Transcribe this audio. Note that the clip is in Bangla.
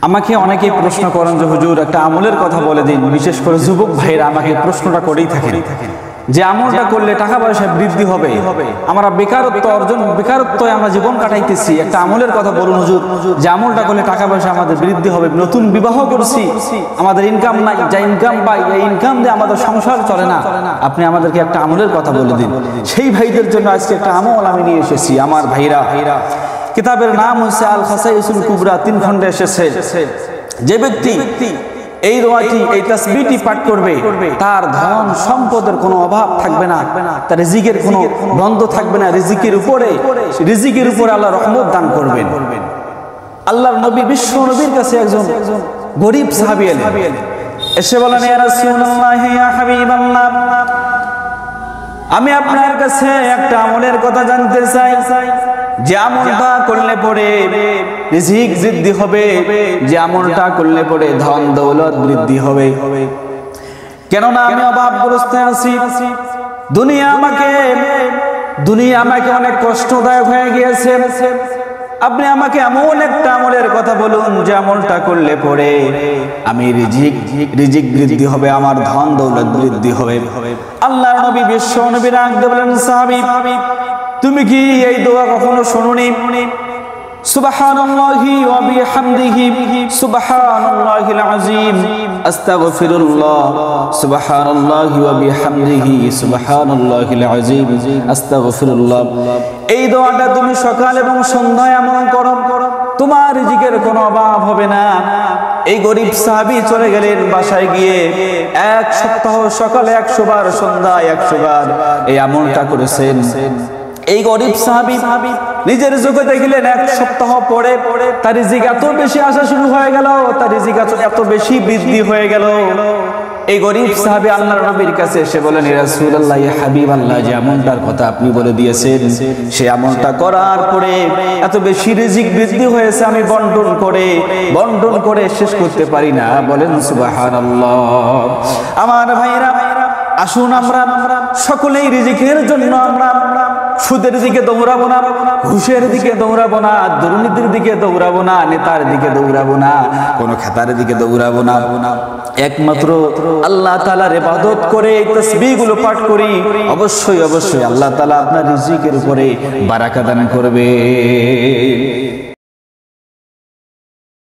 আমাকে অনেকেই প্রশ্ন করেন যে হুজুর একটা আমলের কথা বলে দিন, বিশেষ করে যুবক ভাইরা আমাকে প্রশ্নটা করেই থাকেন যে আমলটা করলে টাকা পয়সা বৃদ্ধি হবে, আমরা বেকারত্বে আমরা জীবন কাটাইতেছি, একটা আমলের কথা বলুন হুজুর যে আমলটা করলে টাকা পয়সা আমাদের বৃদ্ধি হবে, নতুন বিবাহ করছি, আমাদের ইনকাম নাই, যা ইনকাম পাই এই ইনকাম দিয়ে আমাদের সংসার চলে না, আপনি আমাদেরকে একটা আমলের কথা বলে দিন। সেই ভাইদের জন্য আজকে একটা আমল আমি নিয়ে এসেছি। আমার ভাইরা, কিতাবের নাম হচ্ছে আল খাসাইসুল কুবরা, 3 খণ্ডে এসেছে। যে ব্যক্তি এই দোয়াটি, এই তাসবিহটি পাঠ করবে, তার ধন সম্পদের কোনো অভাব থাকবে না, তার রিজিকের কোনো বন্ধ থাকবে না, রিজিকের উপরে আল্লাহ রহমত দান করবেন। আল্লাহর নবী, বিশ্ব নবীর কাছে একজন গরিব সাহাবী এলেন, এসে বলেন, ইয়া রাসূলুল্লাহ, ইয়া হাবিবাল্লাহ, আমি আপনার কাছে একটা আমলের কথা জানতে চাই, যে আমলটা করলে পরে রিজিক বৃদ্ধি হবে, যে আমলটা করলে পরে ধন দৌলত বৃদ্ধি হবে। কেননা আমি অভাবগ্রস্ত আছি, দুনিয়া আমাকে অনেক কষ্টদায়ক হয়ে গিয়েছে। আপনি আমাকে এমন একটা আমলের কথা বলুন যে আমলটা করলে পরে আমি রিজিক বৃদ্ধি হবে, আমার ধন দৌলত বৃদ্ধি হবে। আল্লাহর নবী, বিশ্ব নবী রাখতে বলেন, সাহাবী, তুমি কি এই দোয়া কখনো শুনুনি? সুবহানাল্লাহি ওয়া বিহামদিহি সুবহানাল্লাহিল আযীম আস্তাগফিরুল্লাহ, সুবহানাল্লাহি ওয়া বিহামদিহি সুবহানাল্লাহিল আযীম আস্তাগফিরুল্লাহ। এই দোয়াটা তুমি সকাল এবং সন্ধ্যায় আমল করো, তোমার রিজিকের কোনো অভাব হবে না। এই গরিব সাহাবী চলে গেলেন বাসায় গিয়ে 1 সপ্তাহ সকালে 100 বার, সন্ধ্যায় 100 বার এই আমলটা করেছেন। এই গরিব সাহাবী নিজের চোখে দেখলেন 1 সপ্তাহ পরে তার রিজিক এত বেশি আসা শুরু হয়ে গেল, তার রিজিক এত বেশি বৃদ্ধি হয়ে গেল। এই গরিব সাহাবী আল্লাহর নবীর কাছে এসে বলেন, ইয়া রাসূলুল্লাহ, ইয়া হাবিবাল্লাহ, যে আমলটার কথা আপনি বলে দিয়েছেন, সেই আমলটা করার পরে এত বেশি রিজিক বৃদ্ধি হয়েছে, আমি বন্টন করে শেষ করতে পারি না। বলেন সুবহানাল্লাহ। আমার ভাইরা, আসুন আমরা সকলেই রিজিকের জন্য আমরা সুদের দিকে দৌড়াবো না, ঘুষের দিকে দৌড়াবো না, দুর্নীতির দিকে দৌড়াবো না, নেতার দিকে দৌড়াবো না, কোনো খেতার দিকে দৌড়াবো না। একমাত্র আল্লাহ তাআলার ইবাদত করে তাসবিহগুলো পাঠ করি, অবশ্যই আল্লাহ তাআলা আপনার রিজিকের উপরে বারাকা দান করবে।